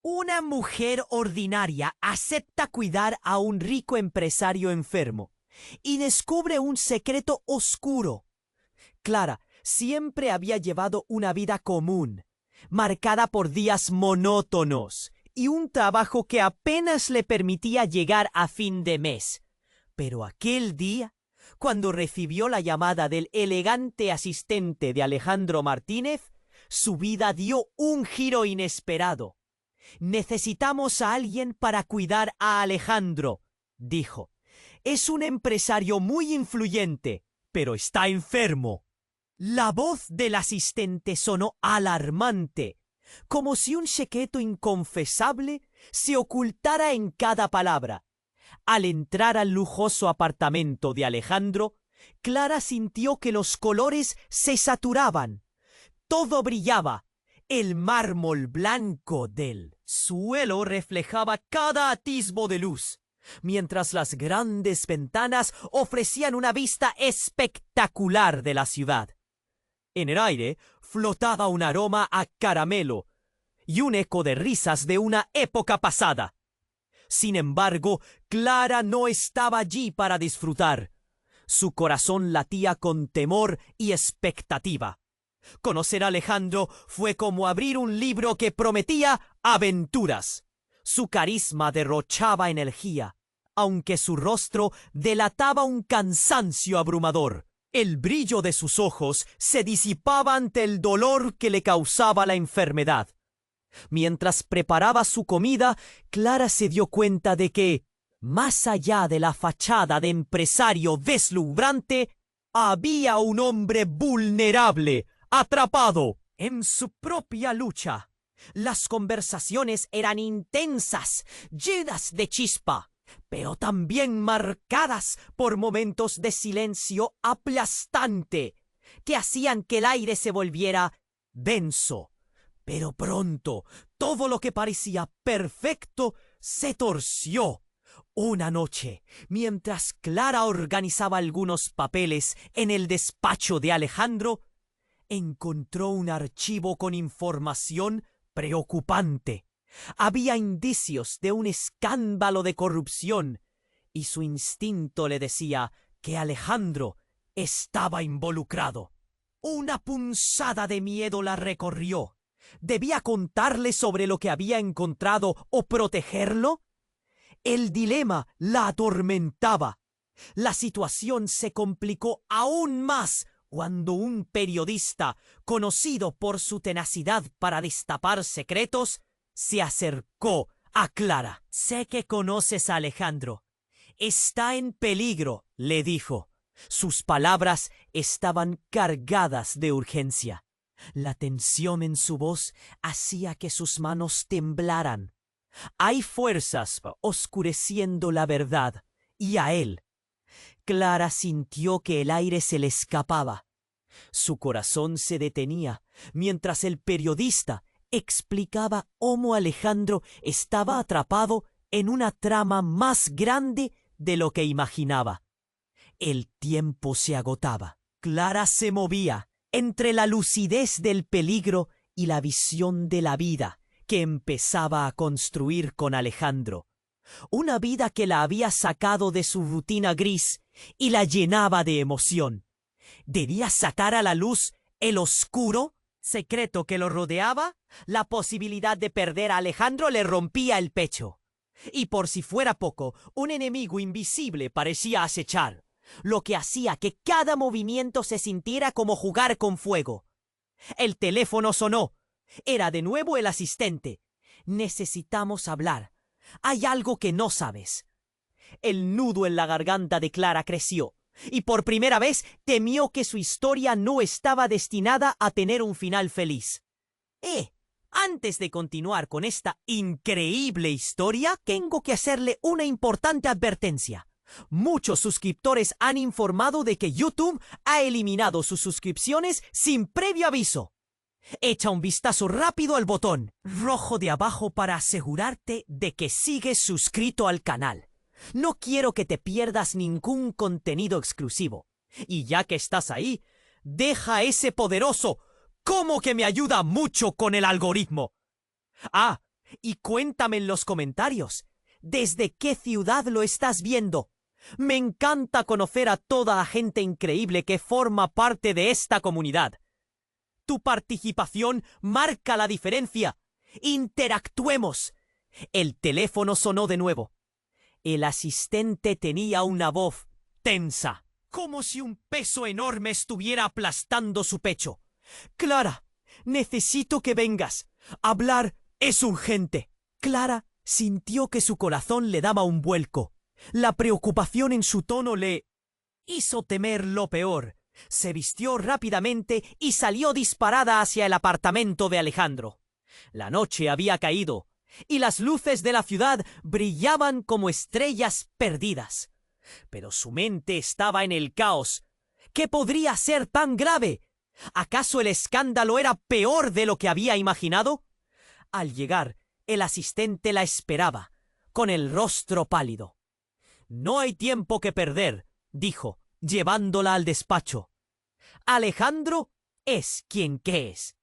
Una mujer ordinaria acepta cuidar a un rico empresario enfermo y descubre un secreto oscuro. Clara siempre había llevado una vida común, marcada por días monótonos y un trabajo que apenas le permitía llegar a fin de mes. Pero aquel día, cuando recibió la llamada del elegante asistente de Alejandro Martínez, su vida dio un giro inesperado. «Necesitamos a alguien para cuidar a Alejandro», dijo. «Es un empresario muy influyente, pero está enfermo». La voz del asistente sonó alarmante, como si un secreto inconfesable se ocultara en cada palabra. Al entrar al lujoso apartamento de Alejandro, Clara sintió que los colores se saturaban. Todo brillaba. El mármol blanco del suelo reflejaba cada atisbo de luz, mientras las grandes ventanas ofrecían una vista espectacular de la ciudad. En el aire flotaba un aroma a caramelo y un eco de risas de una época pasada. Sin embargo, Clara no estaba allí para disfrutar. Su corazón latía con temor y expectativa. Conocer a Alejandro fue como abrir un libro que prometía aventuras. Su carisma derrochaba energía, aunque su rostro delataba un cansancio abrumador. El brillo de sus ojos se disipaba ante el dolor que le causaba la enfermedad. Mientras preparaba su comida, Clara se dio cuenta de que, más allá de la fachada de empresario deslumbrante, había un hombre vulnerable, atrapado en su propia lucha. Las conversaciones eran intensas, llenas de chispa, pero también marcadas por momentos de silencio aplastante que hacían que el aire se volviera denso. Pero pronto, todo lo que parecía perfecto se torció. Una noche, mientras Clara organizaba algunos papeles en el despacho de Alejandro, encontró un archivo con información preocupante. Había indicios de un escándalo de corrupción, y su instinto le decía que Alejandro estaba involucrado. Una punzada de miedo la recorrió. ¿Debía contarle sobre lo que había encontrado o protegerlo? El dilema la atormentaba. La situación se complicó aún más cuando un periodista, conocido por su tenacidad para destapar secretos, se acercó a Clara. «Sé que conoces a Alejandro. Está en peligro», le dijo. Sus palabras estaban cargadas de urgencia. La tensión en su voz hacía que sus manos temblaran. Hay fuerzas oscureciendo la verdad, y a él. Clara sintió que el aire se le escapaba. Su corazón se detenía mientras el periodista explicaba cómo Alejandro estaba atrapado en una trama más grande de lo que imaginaba. El tiempo se agotaba. Clara se movía entre la lucidez del peligro y la visión de la vida que empezaba a construir con Alejandro. Una vida que la había sacado de su rutina gris y la llenaba de emoción. ¿Debía sacar a la luz el oscuro secreto que lo rodeaba? La posibilidad de perder a Alejandro le rompía el pecho. Y por si fuera poco, un enemigo invisible parecía acechar, lo que hacía que cada movimiento se sintiera como jugar con fuego. El teléfono sonó. Era de nuevo el asistente. «Necesitamos hablar. Hay algo que no sabes». El nudo en la garganta de Clara creció, y por primera vez temió que su historia no estaba destinada a tener un final feliz. Antes de continuar con esta increíble historia, tengo que hacerle una importante advertencia. Muchos suscriptores han informado de que YouTube ha eliminado sus suscripciones sin previo aviso. Echa un vistazo rápido al botón rojo de abajo para asegurarte de que sigues suscrito al canal. No quiero que te pierdas ningún contenido exclusivo. Y ya que estás ahí, deja ese poderoso «¿Cómo que me ayuda mucho con el algoritmo?» Y cuéntame en los comentarios, ¿desde qué ciudad lo estás viendo? Me encanta conocer a toda la gente increíble que forma parte de esta comunidad. Tu participación marca la diferencia. ¡Interactuemos! El teléfono sonó de nuevo. El asistente tenía una voz tensa, como si un peso enorme estuviera aplastando su pecho. Clara, necesito que vengas. Hablar es urgente. Clara sintió que su corazón le daba un vuelco. La preocupación en su tono le hizo temer lo peor. Se vistió rápidamente y salió disparada hacia el apartamento de Alejandro. La noche había caído y las luces de la ciudad brillaban como estrellas perdidas. Pero su mente estaba en el caos. ¿Qué podría ser tan grave? ¿Acaso el escándalo era peor de lo que había imaginado? Al llegar, el asistente la esperaba, con el rostro pálido. «No hay tiempo que perder», dijo, llevándola al despacho. «Alejandro es quien que es».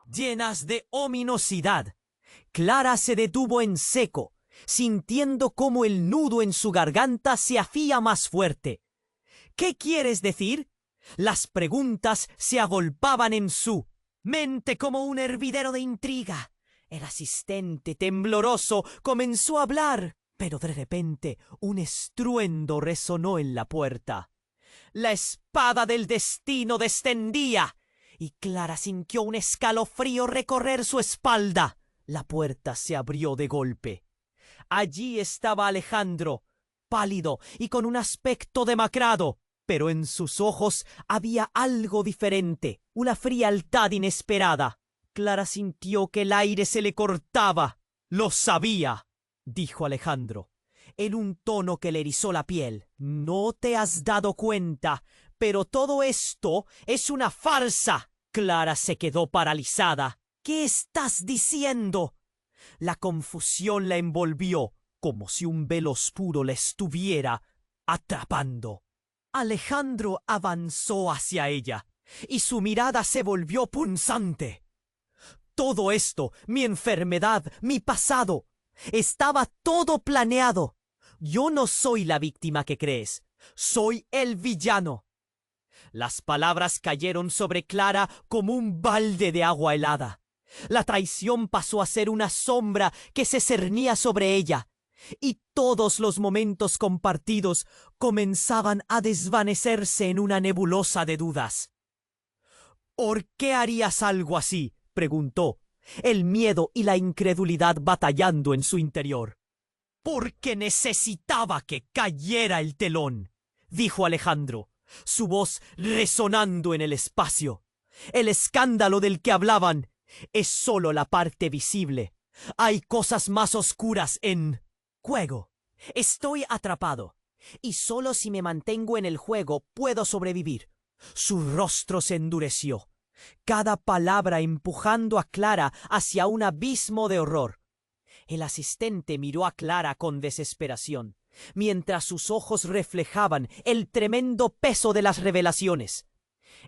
Llenas de ominosidad, Clara se detuvo en seco, sintiendo cómo el nudo en su garganta se hacía más fuerte. «¿Qué quieres decir?» Las preguntas se agolpaban en su mente como un hervidero de intriga. El asistente, tembloroso, comenzó a hablar, pero de repente un estruendo resonó en la puerta. La espada del destino descendía, y Clara sintió un escalofrío recorrer su espalda. La puerta se abrió de golpe. Allí estaba Alejandro, pálido y con un aspecto demacrado, pero en sus ojos había algo diferente, una frialdad inesperada. Clara sintió que el aire se le cortaba. «Lo sabía», dijo Alejandro, en un tono que le erizó la piel. «No te has dado cuenta, pero todo esto es una farsa». Clara se quedó paralizada. «¿Qué estás diciendo?» La confusión la envolvió, como si un velo oscuro la estuviera atrapando. Alejandro avanzó hacia ella, y su mirada se volvió punzante. Todo esto, mi enfermedad, mi pasado, estaba todo planeado. Yo no soy la víctima que crees, soy el villano. Las palabras cayeron sobre Clara como un balde de agua helada. La traición pasó a ser una sombra que se cernía sobre ella, y todos los momentos compartidos comenzaban a desvanecerse en una nebulosa de dudas. «¿Por qué harías algo así?», preguntó, el miedo y la incredulidad batallando en su interior. «Porque necesitaba que cayera el telón», dijo Alejandro, su voz resonando en el espacio. «El escándalo del que hablaban es solo la parte visible. Hay cosas más oscuras en juego. Estoy atrapado, y solo si me mantengo en el juego puedo sobrevivir». Su rostro se endureció, cada palabra empujando a Clara hacia un abismo de horror. El asistente miró a Clara con desesperación, mientras sus ojos reflejaban el tremendo peso de las revelaciones.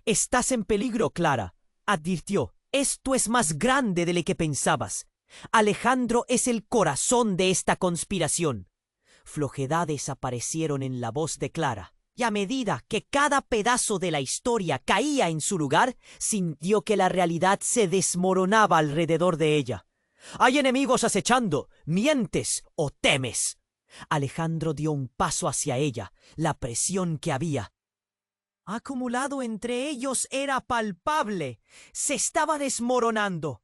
«Estás en peligro, Clara», advirtió. «Esto es más grande de lo que pensabas. Alejandro es el corazón de esta conspiración». Flojedades aparecieron en la voz de Clara, y a medida que cada pedazo de la historia caía en su lugar, sintió que la realidad se desmoronaba alrededor de ella. «Hay enemigos acechando. ¿Mientes o temes?» Alejandro dio un paso hacia ella. La presión que había acumulado entre ellos era palpable. Se estaba desmoronando.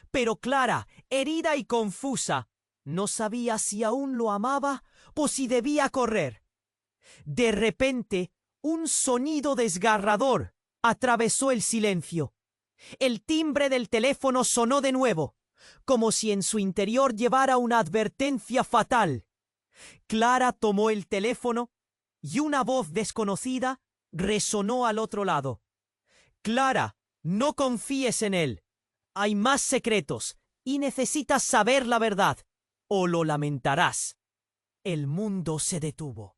Pero Clara, herida y confusa, no sabía si aún lo amaba o si debía correr. De repente, un sonido desgarrador atravesó el silencio. El timbre del teléfono sonó de nuevo, como si en su interior llevara una advertencia fatal. Clara tomó el teléfono y una voz desconocida resonó al otro lado. «Clara, no confíes en él. Hay más secretos y necesitas saber la verdad, o lo lamentarás». El mundo se detuvo.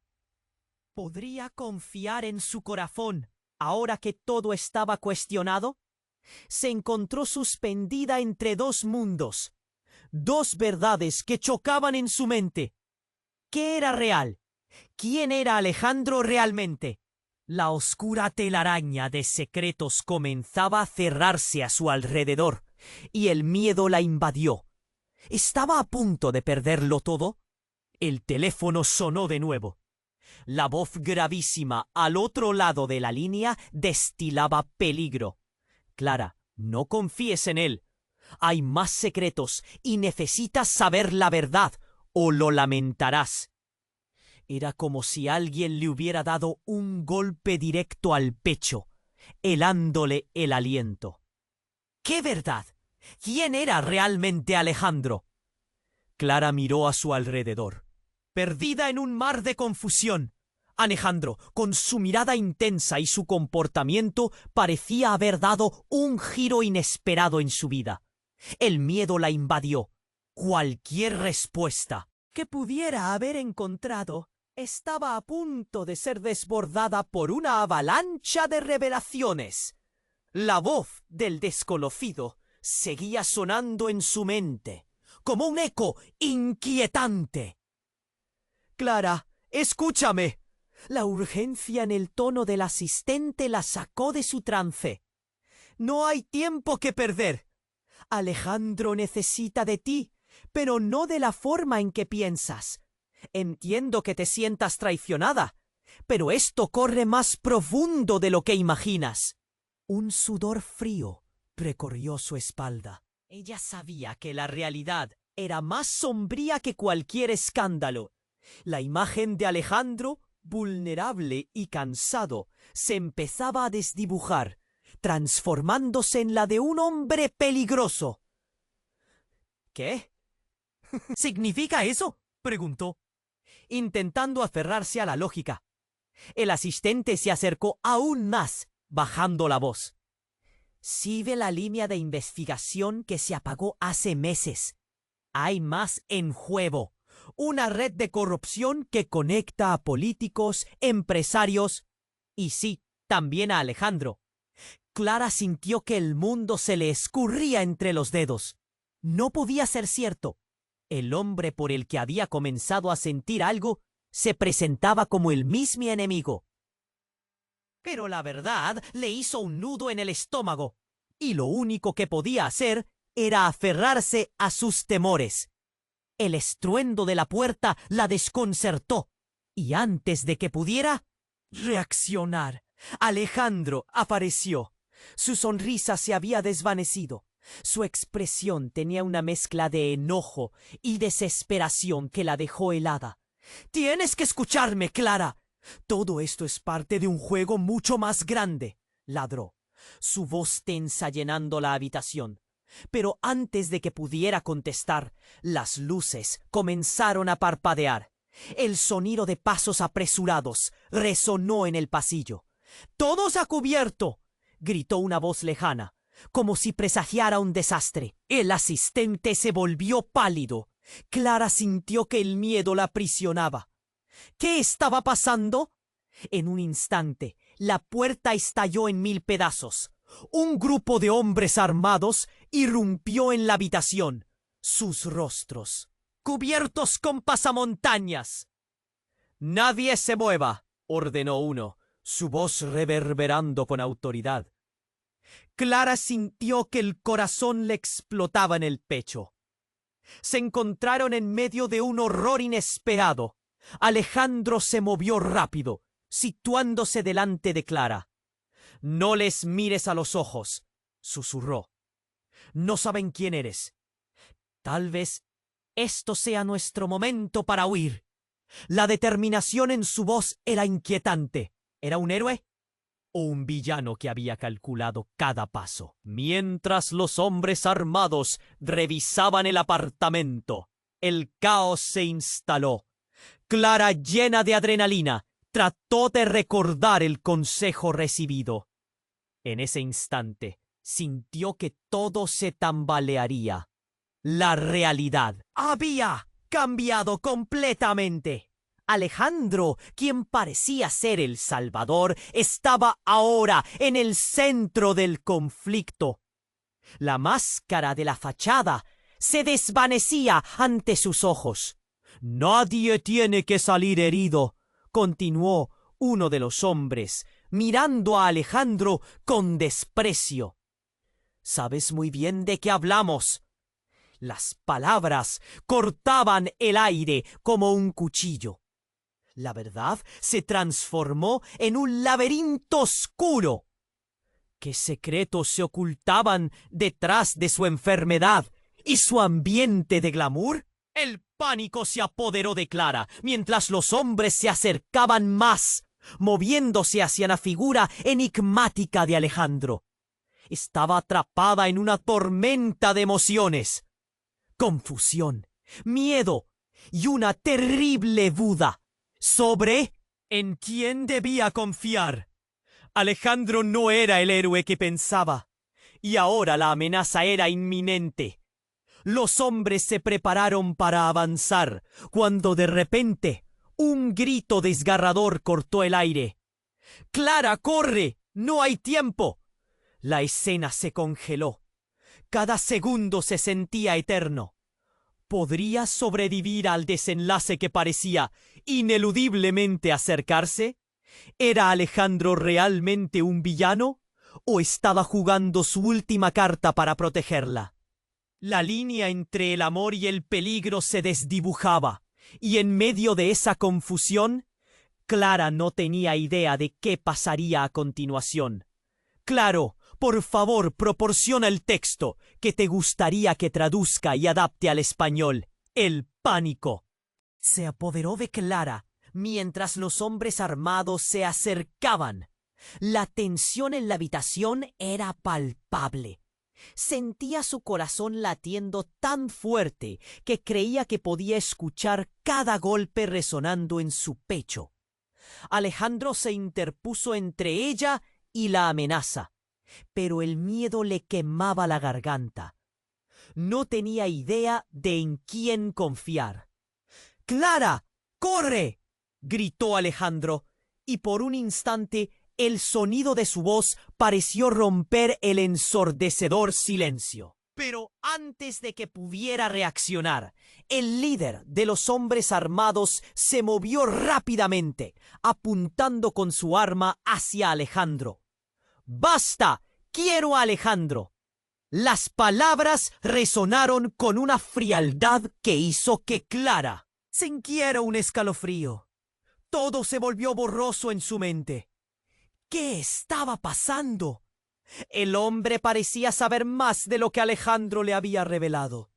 ¿Podría confiar en su corazón ahora que todo estaba cuestionado? Se encontró suspendida entre dos mundos, dos verdades que chocaban en su mente. ¿Qué era real? ¿Quién era Alejandro realmente? La oscura telaraña de secretos comenzaba a cerrarse a su alrededor, y el miedo la invadió. ¿Estaba a punto de perderlo todo? El teléfono sonó de nuevo. La voz gravísima al otro lado de la línea destilaba peligro. Clara, no confíes en él. Hay más secretos y necesitas saber la verdad o lo lamentarás. Era como si alguien le hubiera dado un golpe directo al pecho, helándole el aliento. ¿Qué verdad? ¿Quién era realmente Alejandro? Clara miró a su alrededor, perdida en un mar de confusión. Alejandro, con su mirada intensa y su comportamiento, parecía haber dado un giro inesperado en su vida. El miedo la invadió. Cualquier respuesta que pudiera haber encontrado estaba a punto de ser desbordada por una avalancha de revelaciones. La voz del desconocido seguía sonando en su mente, como un eco inquietante. Clara, escúchame. La urgencia en el tono del asistente la sacó de su trance. No hay tiempo que perder. Alejandro necesita de ti, pero no de la forma en que piensas. Entiendo que te sientas traicionada, pero esto corre más profundo de lo que imaginas. Un sudor frío recorrió su espalda. Ella sabía que la realidad era más sombría que cualquier escándalo. La imagen de Alejandro, vulnerable y cansado, se empezaba a desdibujar, transformándose en la de un hombre peligroso. ¿Qué? ¿Significa eso?, preguntó, intentando aferrarse a la lógica. El asistente se acercó aún más, bajando la voz. Sigue la línea de investigación que se apagó hace meses. Hay más en juego. Una red de corrupción que conecta a políticos, empresarios y sí, también a Alejandro. Clara sintió que el mundo se le escurría entre los dedos. No podía ser cierto. El hombre por el que había comenzado a sentir algo se presentaba como el mismo enemigo. Pero la verdad le hizo un nudo en el estómago, y lo único que podía hacer era aferrarse a sus temores. El estruendo de la puerta la desconcertó, y antes de que pudiera reaccionar, Alejandro apareció. Su sonrisa se había desvanecido. Su expresión tenía una mezcla de enojo y desesperación que la dejó helada. «Tienes que escucharme, Clara. Todo esto es parte de un juego mucho más grande», ladró, su voz tensa llenando la habitación. Pero antes de que pudiera contestar, las luces comenzaron a parpadear. El sonido de pasos apresurados resonó en el pasillo. «¡Todos a cubierto!», gritó una voz lejana, como si presagiara un desastre. El asistente se volvió pálido. Clara sintió que el miedo la aprisionaba. ¿Qué estaba pasando? En un instante, la puerta estalló en 1000 pedazos. Un grupo de hombres armados irrumpió en la habitación, sus rostros cubiertos con pasamontañas. «Nadie se mueva», ordenó uno, su voz reverberando con autoridad. Clara sintió que el corazón le explotaba en el pecho. Se encontraron en medio de un horror inesperado. Alejandro se movió rápido, situándose delante de Clara. «No les mires a los ojos», susurró. «No saben quién eres. Tal vez esto sea nuestro momento para huir». La determinación en su voz era inquietante. ¿Era un héroe o un villano que había calculado cada paso? Mientras los hombres armados revisaban el apartamento, el caos se instaló. Clara, llena de adrenalina, trató de recordar el consejo recibido. En ese instante, sintió que todo se tambalearía. La realidad había cambiado completamente. Alejandro, quien parecía ser el salvador, estaba ahora en el centro del conflicto. La máscara de la fachada se desvanecía ante sus ojos. «Nadie tiene que salir herido», continuó uno de los hombres, mirando a Alejandro con desprecio. «Sabes muy bien de qué hablamos». Las palabras cortaban el aire como un cuchillo. La verdad se transformó en un laberinto oscuro. ¿Qué secretos se ocultaban detrás de su enfermedad y su ambiente de glamour? El pánico se apoderó de Clara mientras los hombres se acercaban más, moviéndose hacia la figura enigmática de Alejandro. Estaba atrapada en una tormenta de emociones. Confusión, miedo y una terrible duda sobre en quién debía confiar. Alejandro no era el héroe que pensaba, y ahora la amenaza era inminente. Los hombres se prepararon para avanzar, cuando de repente un grito desgarrador cortó el aire. «¡Clara, corre! ¡No hay tiempo!». La escena se congeló. Cada segundo se sentía eterno. ¿Podría sobrevivir al desenlace que parecía ineludiblemente acercarse? ¿Era Alejandro realmente un villano? ¿O estaba jugando su última carta para protegerla? La línea entre el amor y el peligro se desdibujaba, y en medio de esa confusión, Clara no tenía idea de qué pasaría a continuación. «Claro, por favor, proporciona el texto que te gustaría que traduzca y adapte al español». El pánico se apoderó de Clara mientras los hombres armados se acercaban. La tensión en la habitación era palpable. Sentía su corazón latiendo tan fuerte que creía que podía escuchar cada golpe resonando en su pecho. Alejandro se interpuso entre ella y la amenaza, pero el miedo le quemaba la garganta. No tenía idea de en quién confiar. «¡Clara, corre!», gritó Alejandro, y por un instante el sonido de su voz pareció romper el ensordecedor silencio. Pero antes de que pudiera reaccionar, el líder de los hombres armados se movió rápidamente, apuntando con su arma hacia Alejandro. «¡Basta! ¡Quiero a Alejandro!». Las palabras resonaron con una frialdad que hizo que Clara sintiera un escalofrío. Todo se volvió borroso en su mente. ¿Qué estaba pasando? El hombre parecía saber más de lo que Alejandro le había revelado.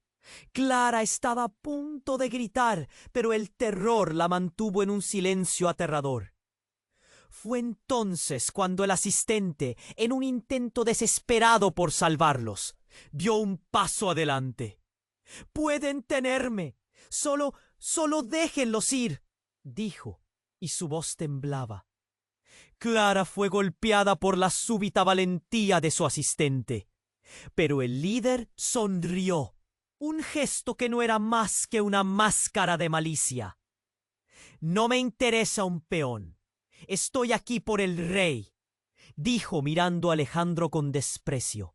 Clara estaba a punto de gritar, pero el terror la mantuvo en un silencio aterrador. Fue entonces cuando el asistente, en un intento desesperado por salvarlos, dio un paso adelante. «Pueden tenerme. Solo déjenlos ir», dijo, y su voz temblaba. Clara fue golpeada por la súbita valentía de su asistente, pero el líder sonrió, un gesto que no era más que una máscara de malicia. «No me interesa un peón. Estoy aquí por el rey», dijo mirando a Alejandro con desprecio.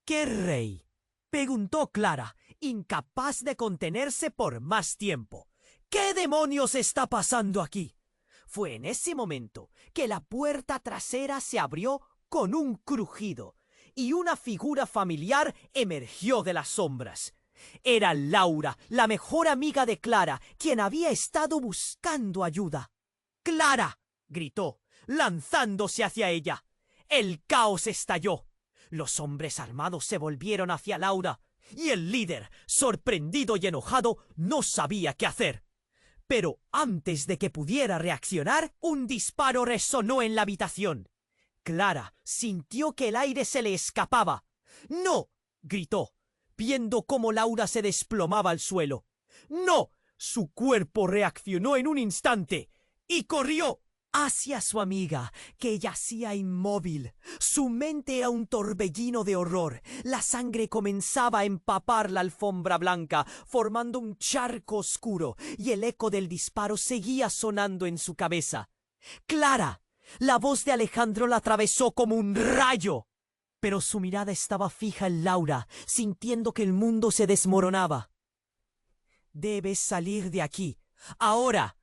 «¿Qué rey?», preguntó Clara, incapaz de contenerse por más tiempo. «¿Qué demonios está pasando aquí?». Fue en ese momento que la puerta trasera se abrió con un crujido y una figura familiar emergió de las sombras. Era Laura, la mejor amiga de Clara, quien había estado buscando ayuda. «¡Clara!», gritó, lanzándose hacia ella. El caos estalló. Los hombres armados se volvieron hacia Laura, y el líder, sorprendido y enojado, no sabía qué hacer. Pero antes de que pudiera reaccionar, un disparo resonó en la habitación. Clara sintió que el aire se le escapaba. «¡No!», gritó, viendo cómo Laura se desplomaba al suelo. «¡No!». Su cuerpo reaccionó en un instante y corrió. hacia su amiga, que yacía inmóvil. Su mente era un torbellino de horror. La sangre comenzaba a empapar la alfombra blanca, formando un charco oscuro, y el eco del disparo seguía sonando en su cabeza. ¡Clara! La voz de Alejandro la atravesó como un rayo. Pero su mirada estaba fija en Laura, sintiendo que el mundo se desmoronaba. «Debes salir de aquí, ahora».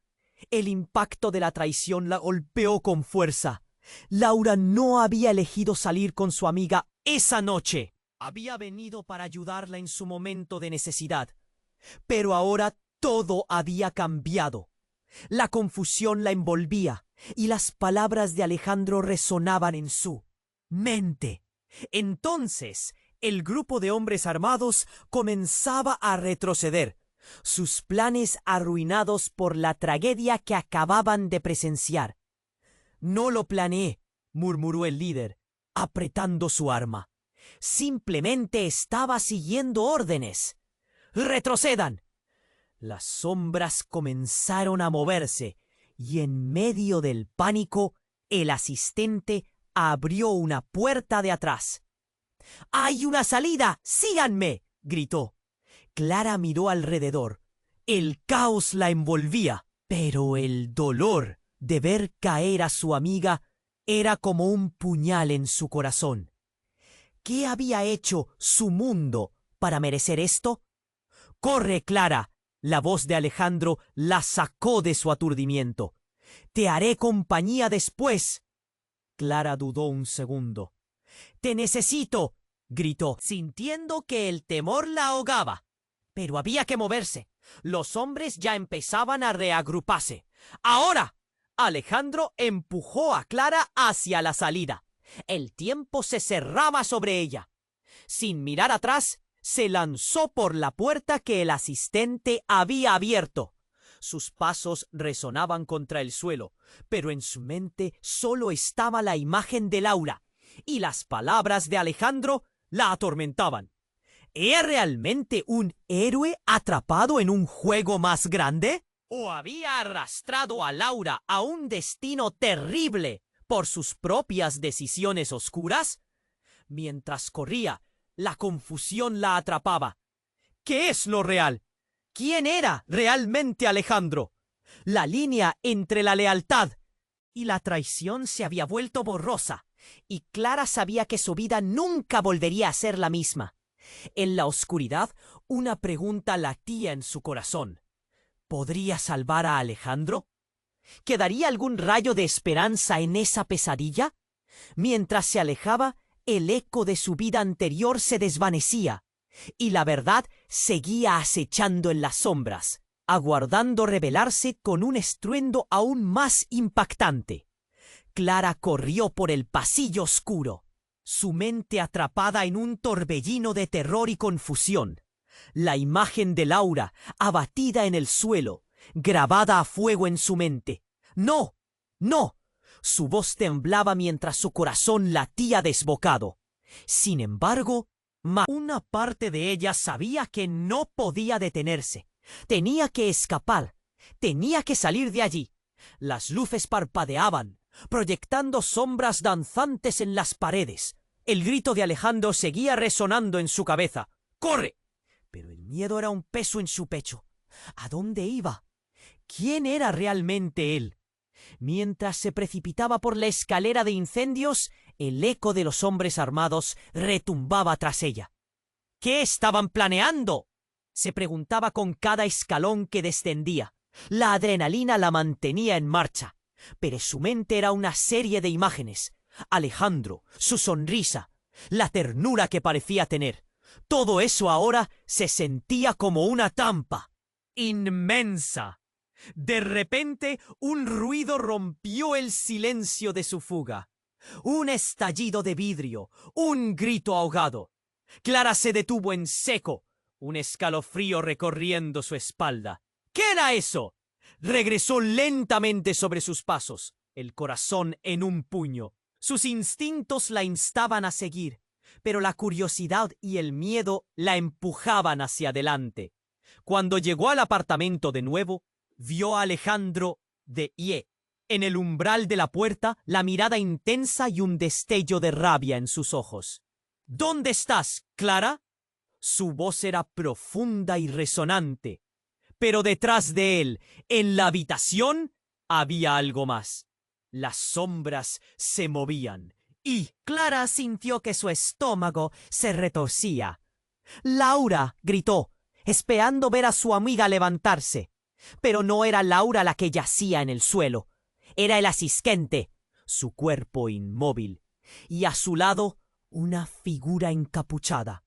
El impacto de la traición la golpeó con fuerza. Laura no había elegido salir con su amiga esa noche. Había venido para ayudarla en su momento de necesidad. Pero ahora todo había cambiado. La confusión la envolvía y las palabras de Alejandro resonaban en su mente. Entonces, el grupo de hombres armados comenzaba a retroceder, sus planes arruinados por la tragedia que acababan de presenciar. «No lo planeé», murmuró el líder, apretando su arma. «Simplemente estaba siguiendo órdenes. ¡Retrocedan!». Las sombras comenzaron a moverse y en medio del pánico el asistente abrió una puerta de atrás. «¡Hay una salida! ¡Síganme!», gritó. Clara miró alrededor. El caos la envolvía, pero el dolor de ver caer a su amiga era como un puñal en su corazón. ¿Qué había hecho su mundo para merecer esto? «¡Corre, Clara!», la voz de Alejandro la sacó de su aturdimiento. «Te haré compañía después». Clara dudó un segundo. «¡Te necesito!», gritó, sintiendo que el temor la ahogaba. Pero había que moverse. Los hombres ya empezaban a reagruparse. ¡Ahora! Alejandro empujó a Clara hacia la salida. El tiempo se cerraba sobre ella. Sin mirar atrás, se lanzó por la puerta que el asistente había abierto. Sus pasos resonaban contra el suelo, pero en su mente solo estaba la imagen de Laura, y las palabras de Alejandro la atormentaban. ¿Era realmente un héroe atrapado en un juego más grande? ¿O había arrastrado a Laura a un destino terrible por sus propias decisiones oscuras? Mientras corría, la confusión la atrapaba. ¿Qué es lo real? ¿Quién era realmente Alejandro? La línea entre la lealtad y la traición se había vuelto borrosa, y Clara sabía que su vida nunca volvería a ser la misma. En la oscuridad, una pregunta latía en su corazón. ¿Podría salvar a Alejandro? ¿Quedaría algún rayo de esperanza en esa pesadilla? Mientras se alejaba, el eco de su vida anterior se desvanecía, y la verdad seguía acechando en las sombras, aguardando revelarse con un estruendo aún más impactante. Clara corrió por el pasillo oscuro, su mente atrapada en un torbellino de terror y confusión. La imagen de Laura, abatida en el suelo, grabada a fuego en su mente. ¡No! ¡No! Su voz temblaba mientras su corazón latía desbocado. Sin embargo, una parte de ella sabía que no podía detenerse. Tenía que escapar. Tenía que salir de allí. Las luces parpadeaban, proyectando sombras danzantes en las paredes. El grito de Alejandro seguía resonando en su cabeza. ¡Corre! Pero el miedo era un peso en su pecho. ¿A dónde iba? ¿Quién era realmente él? Mientras se precipitaba por la escalera de incendios, el eco de los hombres armados retumbaba tras ella. ¿Qué estaban planeando?, se preguntaba con cada escalón que descendía. La adrenalina la mantenía en marcha, pero su mente era una serie de imágenes. Alejandro, su sonrisa, la ternura que parecía tener. Todo eso ahora se sentía como una trampa inmensa. De repente, un ruido rompió el silencio de su fuga. Un estallido de vidrio, un grito ahogado. Clara se detuvo en seco, un escalofrío recorriendo su espalda. ¿Qué era eso? Regresó lentamente sobre sus pasos, el corazón en un puño. Sus instintos la instaban a seguir, pero la curiosidad y el miedo la empujaban hacia adelante. Cuando llegó al apartamento de nuevo, vio a Alejandro de pie, En el umbral de la puerta, la mirada intensa y un destello de rabia en sus ojos. ¿Dónde estás, Clara? Su voz era profunda y resonante. Pero detrás de él, en la habitación, había algo más. Las sombras se movían y Clara sintió que su estómago se retorcía. ¡Laura! Gritó, esperando ver a su amiga levantarse. Pero no era Laura la que yacía en el suelo. Era el asistente, su cuerpo inmóvil, y a su lado una figura encapuchada.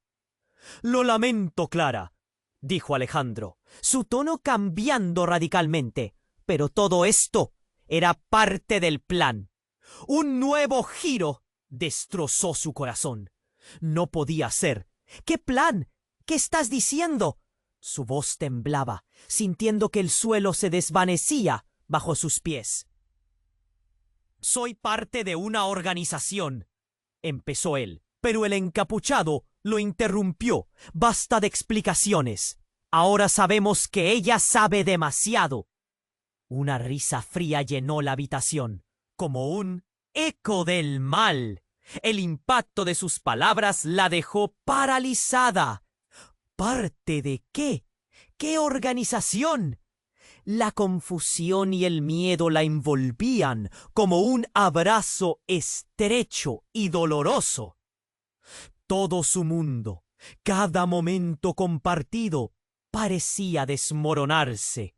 «Lo lamento, Clara», dijo Alejandro, su tono cambiando radicalmente. Pero todo esto era parte del plan. Un nuevo giro destrozó su corazón. No podía ser. ¿Qué plan? ¿Qué estás diciendo? Su voz temblaba, sintiendo que el suelo se desvanecía bajo sus pies. «Soy parte de una organización», empezó él, pero el encapuchado lo interrumpió. «Basta de explicaciones. Ahora sabemos que ella sabe demasiado». Una risa fría llenó la habitación, como un eco del mal. El impacto de sus palabras la dejó paralizada. ¿Parte de qué? ¿Qué organización? La confusión y el miedo la envolvían como un abrazo estrecho y doloroso. Todo su mundo, cada momento compartido, parecía desmoronarse.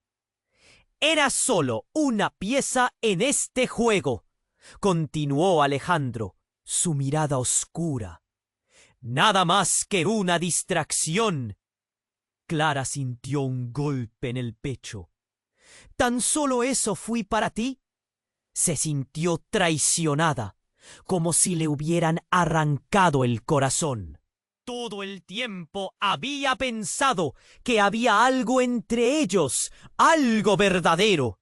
«Era solo una pieza en este juego», continuó Alejandro, su mirada oscura. «Nada más que una distracción». Clara sintió un golpe en el pecho. «¿Tan solo eso fui para ti?» Se sintió traicionada, como si le hubieran arrancado el corazón. Todo el tiempo había pensado que había algo entre ellos, algo verdadero.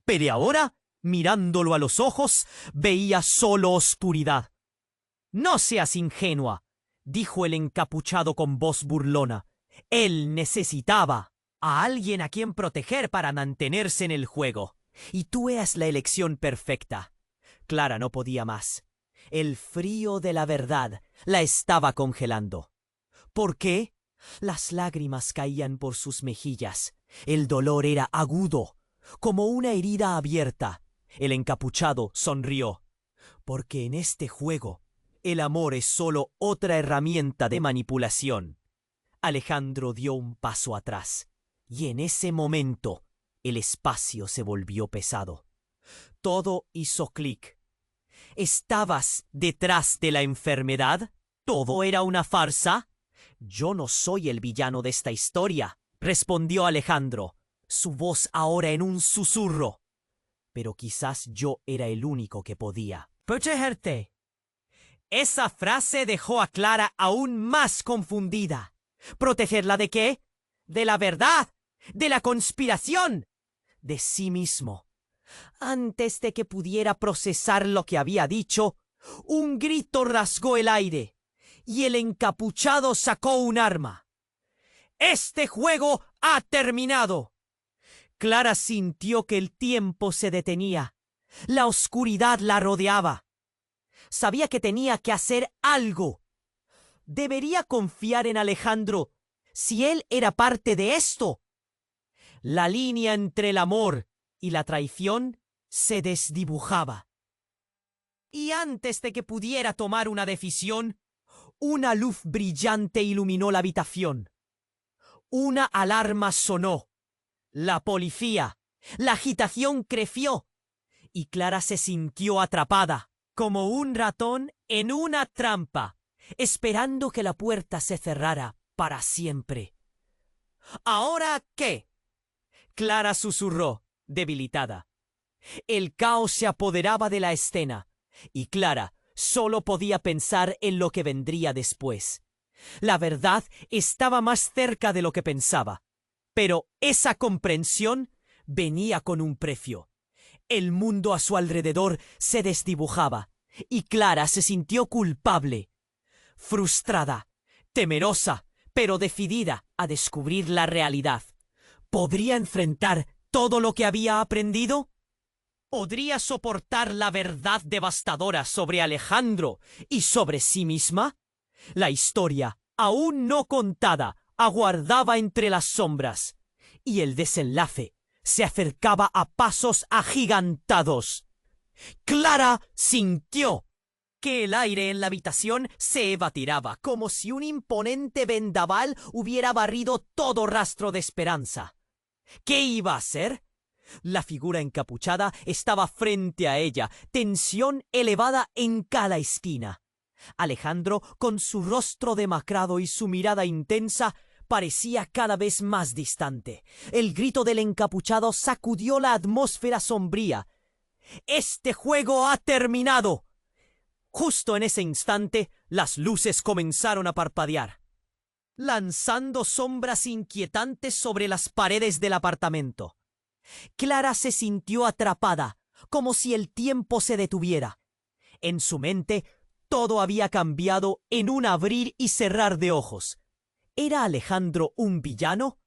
Pero ahora, mirándolo a los ojos, veía solo oscuridad. «No seas ingenua», dijo el encapuchado con voz burlona. Él necesitaba a alguien a quien proteger para mantenerse en el juego. Y tú eras la elección perfecta. Clara no podía más. El frío de la verdad la estaba congelando. ¿Por qué? Las lágrimas caían por sus mejillas. El dolor era agudo, como una herida abierta. El encapuchado sonrió. «Porque en este juego, el amor es solo otra herramienta de manipulación». Alejandro dio un paso atrás, y en ese momento el espacio se volvió pesado. Todo hizo clic. ¿Estabas detrás de la enfermedad? ¿Todo era una farsa? «Yo no soy el villano de esta historia», respondió Alejandro, su voz ahora en un susurro. «Pero quizás yo era el único que podía protegerte». Esa frase dejó a Clara aún más confundida. ¿Protegerla de qué? ¿De la verdad? ¿De la conspiración? ¿De sí mismo? Antes de que pudiera procesar lo que había dicho, un grito rasgó el aire, y el encapuchado sacó un arma. «Este juego ha terminado». Clara sintió que el tiempo se detenía. La oscuridad la rodeaba. Sabía que tenía que hacer algo. Debería confiar en Alejandro si él era parte de esto. La línea entre el amor y la traición se desdibujaba. Y antes de que pudiera tomar una decisión, una luz brillante iluminó la habitación. Una alarma sonó. La policía. La agitación creció. Y Clara se sintió atrapada, como un ratón en una trampa, esperando que la puerta se cerrara para siempre. «¿Ahora qué?», Clara susurró, debilitada. El caos se apoderaba de la escena, y Clara solo podía pensar en lo que vendría después. La verdad estaba más cerca de lo que pensaba, pero esa comprensión venía con un precio. El mundo a su alrededor se desdibujaba, y Clara se sintió culpable, frustrada, temerosa, pero decidida a descubrir la realidad. ¿Podría enfrentar todo lo que había aprendido? ¿Podría soportar la verdad devastadora sobre Alejandro y sobre sí misma? La historia, aún no contada, aguardaba entre las sombras, y el desenlace se acercaba a pasos agigantados. Clara sintió que el aire en la habitación se evaporaba, como si un imponente vendaval hubiera barrido todo rastro de esperanza. ¿Qué iba a hacer? La figura encapuchada estaba frente a ella, tensión elevada en cada esquina. Alejandro, con su rostro demacrado y su mirada intensa, parecía cada vez más distante. El grito del encapuchado sacudió la atmósfera sombría. ¡Este juego ha terminado! Justo en ese instante, las luces comenzaron a parpadear, lanzando sombras inquietantes sobre las paredes del apartamento. Clara se sintió atrapada, como si el tiempo se detuviera. En su mente, todo había cambiado en un abrir y cerrar de ojos. ¿Era Alejandro un villano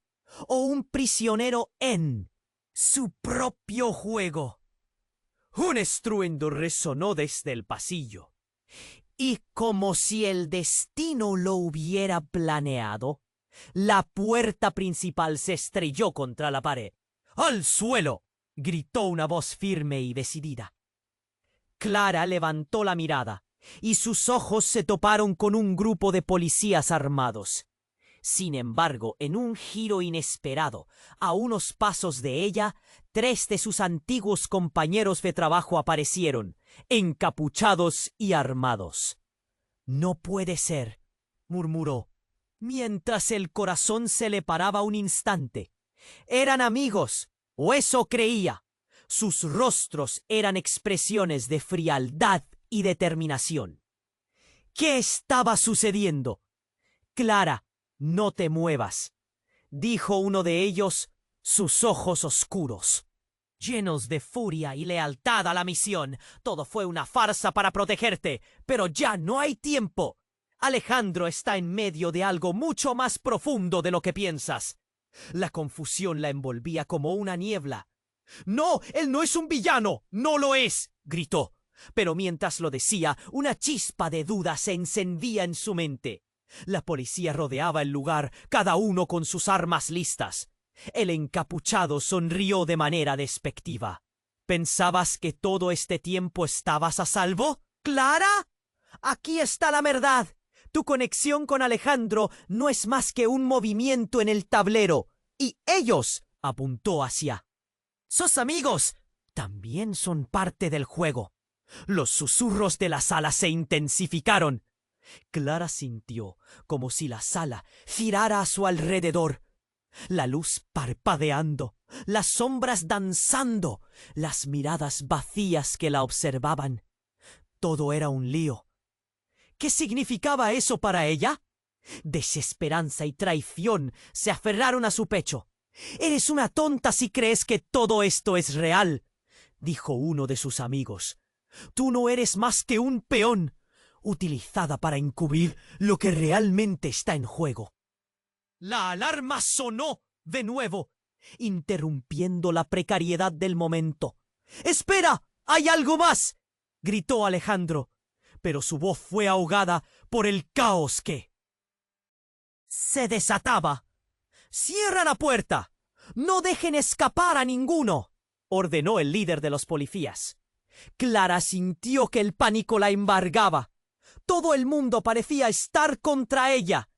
o un prisionero en su propio juego? Un estruendo resonó desde el pasillo, y como si el destino lo hubiera planeado, la puerta principal se estrelló contra la pared. ¡Al suelo!, gritó una voz firme y decidida. Clara levantó la mirada, y sus ojos se toparon con un grupo de policías armados. Sin embargo, en un giro inesperado, a unos pasos de ella, 3 de sus antiguos compañeros de trabajo aparecieron, encapuchados y armados. «No puede ser», murmuró, mientras el corazón se le paraba un instante. Eran amigos, o eso creía. Sus rostros eran expresiones de frialdad y determinación. ¿Qué estaba sucediendo? «Clara, no te muevas», dijo uno de ellos, sus ojos oscuros, llenos de furia y lealtad a la misión. «Todo fue una farsa para protegerte, pero ya no hay tiempo. Alejandro está en medio de algo mucho más profundo de lo que piensas». La confusión la envolvía como una niebla. «No, él no es un villano, no lo es», gritó. Pero mientras lo decía, una chispa de duda se encendía en su mente. La policía rodeaba el lugar, cada uno con sus armas listas. El encapuchado sonrió de manera despectiva. «¿Pensabas que todo este tiempo estabas a salvo, Clara? Aquí está la verdad. Tu conexión con Alejandro no es más que un movimiento en el tablero. Y ellos», apuntó hacia «sus amigos, también son parte del juego». Los susurros de la sala se intensificaron. Clara sintió como si la sala girara a su alrededor. La luz parpadeando, las sombras danzando, las miradas vacías que la observaban. Todo era un lío. ¿Qué significaba eso para ella? Desesperanza y traición se aferraron a su pecho. «Eres una tonta si crees que todo esto es real», dijo uno de sus amigos. «Tú no eres más que un peón, utilizada para encubrir lo que realmente está en juego». La alarma sonó de nuevo, interrumpiendo la precariedad del momento. «¡Espera! ¡Hay algo más!», gritó Alejandro, pero su voz fue ahogada por el caos que se desataba. «¡Cierra la puerta! ¡No dejen escapar a ninguno!», ordenó el líder de los policías. Clara sintió que el pánico la embargaba. Todo el mundo parecía estar contra ella.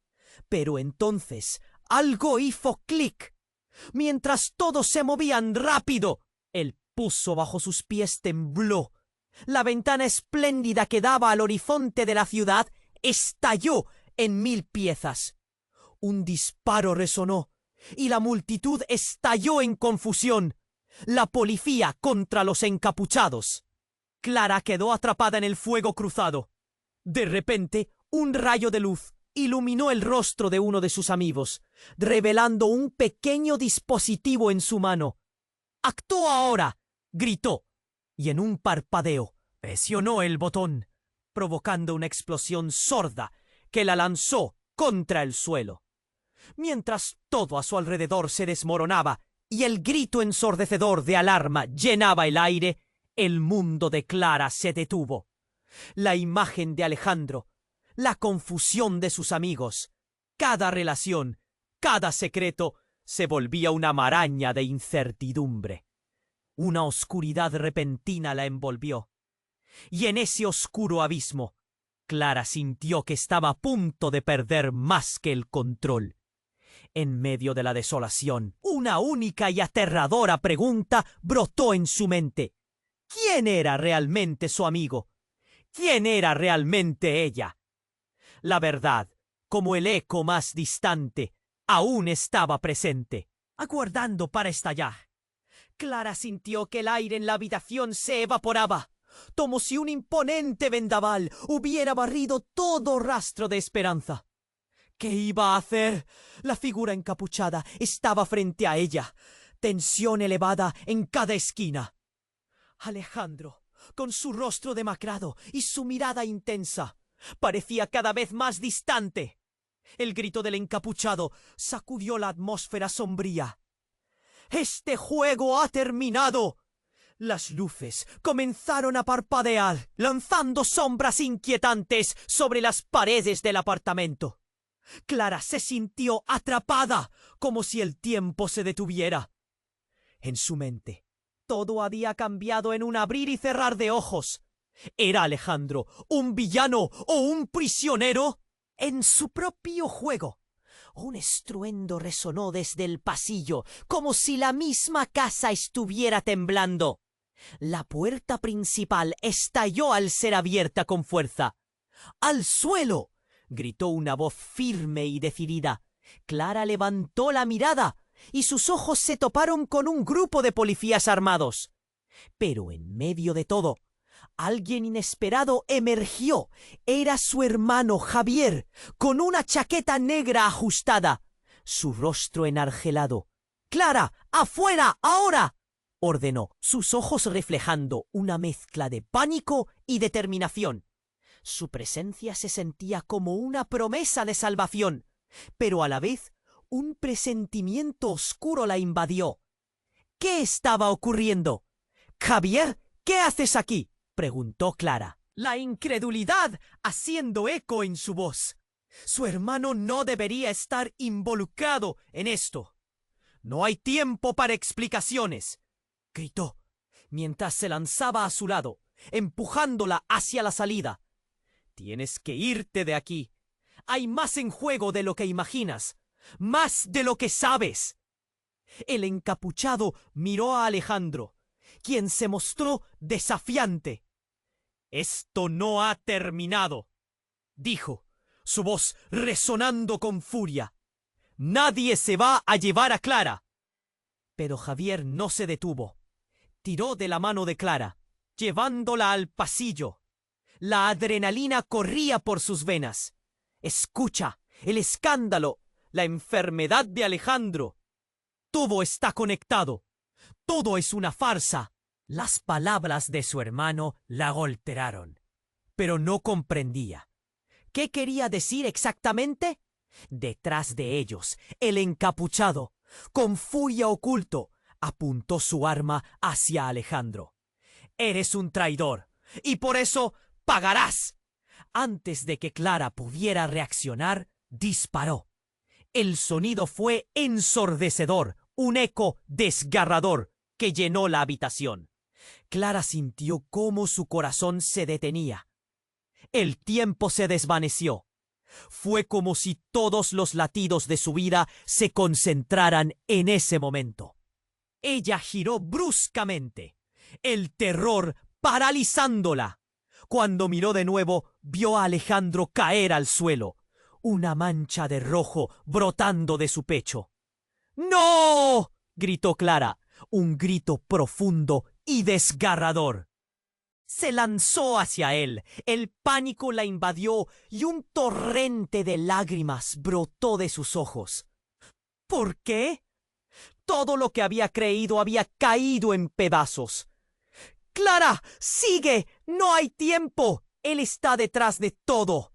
Pero entonces algo hizo clic. Mientras todos se movían rápido, el piso bajo sus pies tembló. La ventana espléndida que daba al horizonte de la ciudad estalló en 1000 piezas. Un disparo resonó y la multitud estalló en confusión. La policía contra los encapuchados. Clara quedó atrapada en el fuego cruzado. De repente, un rayo de luz iluminó el rostro de uno de sus amigos, revelando un pequeño dispositivo en su mano. «¡Actúa ahora!», gritó, y en un parpadeo presionó el botón, provocando una explosión sorda que la lanzó contra el suelo. Mientras todo a su alrededor se desmoronaba y el grito ensordecedor de alarma llenaba el aire, El mundo de Clara se detuvo. La imagen de Alejandro, la confusión de sus amigos, cada relación, cada secreto, se volvía una maraña de incertidumbre. Una oscuridad repentina la envolvió. Y en ese oscuro abismo, Clara sintió que estaba a punto de perder más que el control. En medio de la desolación, una única y aterradora pregunta brotó en su mente. ¿Quién era realmente su amigo? ¿Quién era realmente ella? La verdad, como el eco más distante, aún estaba presente, aguardando para estallar. Clara sintió que el aire en la habitación se evaporaba, como si un imponente vendaval hubiera barrido todo rastro de esperanza. ¿Qué iba a hacer? La figura encapuchada estaba frente a ella, tensión elevada en cada esquina. Alejandro, con su rostro demacrado y su mirada intensa, parecía cada vez más distante. El grito del encapuchado sacudió la atmósfera sombría. ¡Este juego ha terminado! Las luces comenzaron a parpadear, lanzando sombras inquietantes sobre las paredes del apartamento. Clara se sintió atrapada, como si el tiempo se detuviera. En su mente, todo había cambiado en un abrir y cerrar de ojos. ¿Era Alejandro un villano o un prisionero? En su propio juego. Un estruendo resonó desde el pasillo, como si la misma casa estuviera temblando. La puerta principal estalló al ser abierta con fuerza. ¡Al suelo!, gritó una voz firme y decidida. Clara levantó la mirada y sus ojos se toparon con un grupo de policías armados. Pero en medio de todo, alguien inesperado emergió. Era su hermano Javier, con una chaqueta negra ajustada, su rostro enargelado. «¡Clara, afuera, ahora!», ordenó, sus ojos reflejando una mezcla de pánico y determinación. Su presencia se sentía como una promesa de salvación, pero a la vez un presentimiento oscuro la invadió. ¿Qué estaba ocurriendo? «Javier, ¿qué haces aquí?», preguntó Clara, la incredulidad haciendo eco en su voz. Su hermano no debería estar involucrado en esto. «No hay tiempo para explicaciones», gritó, mientras se lanzaba a su lado, empujándola hacia la salida. «Tienes que irte de aquí. Hay más en juego de lo que imaginas, más de lo que sabes». El encapuchado miró a Alejandro, quien se mostró desafiante. «Esto no ha terminado», dijo, su voz resonando con furia. «Nadie se va a llevar a Clara». Pero Javier no se detuvo. Tiró de la mano de Clara, llevándola al pasillo. La adrenalina corría por sus venas. «Escucha, el escándalo, la enfermedad de Alejandro. Todo está conectado. Todo es una farsa». Las palabras de su hermano la alteraron, pero no comprendía. ¿Qué quería decir exactamente? Detrás de ellos, el encapuchado, con furia oculto, apuntó su arma hacia Alejandro. «Eres un traidor, y por eso pagarás». Antes de que Clara pudiera reaccionar, disparó. El sonido fue ensordecedor, un eco desgarrador que llenó la habitación. Clara sintió cómo su corazón se detenía. El tiempo se desvaneció. Fue como si todos los latidos de su vida se concentraran en ese momento. Ella giró bruscamente, el terror paralizándola. Cuando miró de nuevo, vio a Alejandro caer al suelo, una mancha de rojo brotando de su pecho. «¡No!», gritó Clara, un grito profundo y desgarrador. Se lanzó hacia él, el pánico la invadió y un torrente de lágrimas brotó de sus ojos. ¿Por qué? Todo lo que había creído había caído en pedazos. «¡Clara, sigue! ¡No hay tiempo! Él está detrás de todo»,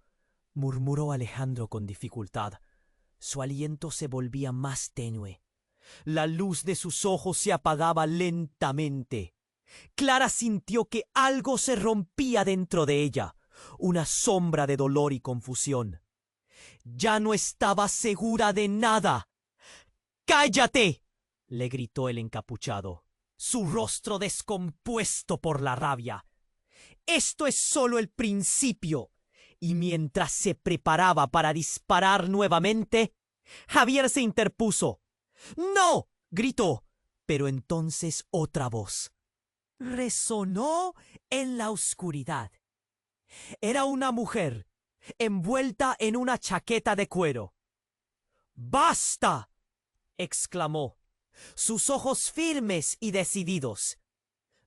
murmuró Alejandro con dificultad. Su aliento se volvía más tenue. La luz de sus ojos se apagaba lentamente. Clara sintió que algo se rompía dentro de ella, una sombra de dolor y confusión. Ya no estaba segura de nada. ¡Cállate!, le gritó el encapuchado, su rostro descompuesto por la rabia. Esto es solo el principio. Y mientras se preparaba para disparar nuevamente, Javier se interpuso. ¡No!, gritó, pero entonces otra voz resonó en la oscuridad. Era una mujer, envuelta en una chaqueta de cuero. ¡Basta!, exclamó, sus ojos firmes y decididos.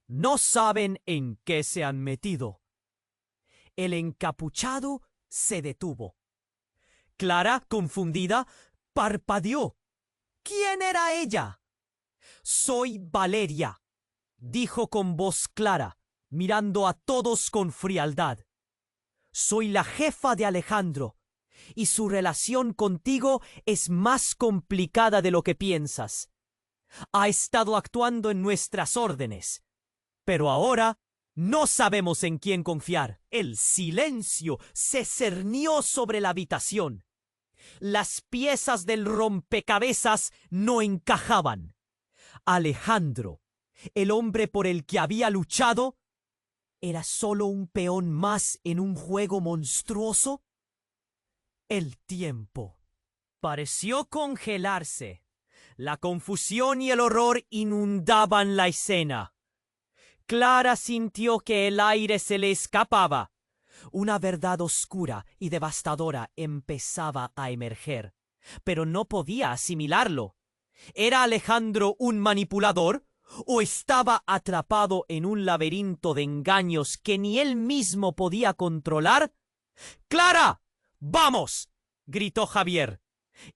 No saben en qué se han metido. El encapuchado se detuvo. Clara, confundida, parpadeó. ¿Quién era ella? Soy Valeria, dijo con voz clara, mirando a todos con frialdad. Soy la jefa de Alejandro, y su relación contigo es más complicada de lo que piensas. Ha estado actuando en nuestras órdenes, pero ahora no sabemos en quién confiar. El silencio se cernió sobre la habitación. Las piezas del rompecabezas no encajaban. Alejandro, el hombre por el que había luchado, ¿era solo un peón más en un juego monstruoso? El tiempo pareció congelarse. La confusión y el horror inundaban la escena. Clara sintió que el aire se le escapaba. Una verdad oscura y devastadora empezaba a emerger, pero no podía asimilarlo. ¿Era Alejandro un manipulador o estaba atrapado en un laberinto de engaños que ni él mismo podía controlar? ¡Clara! ¡Vamos!, gritó Javier.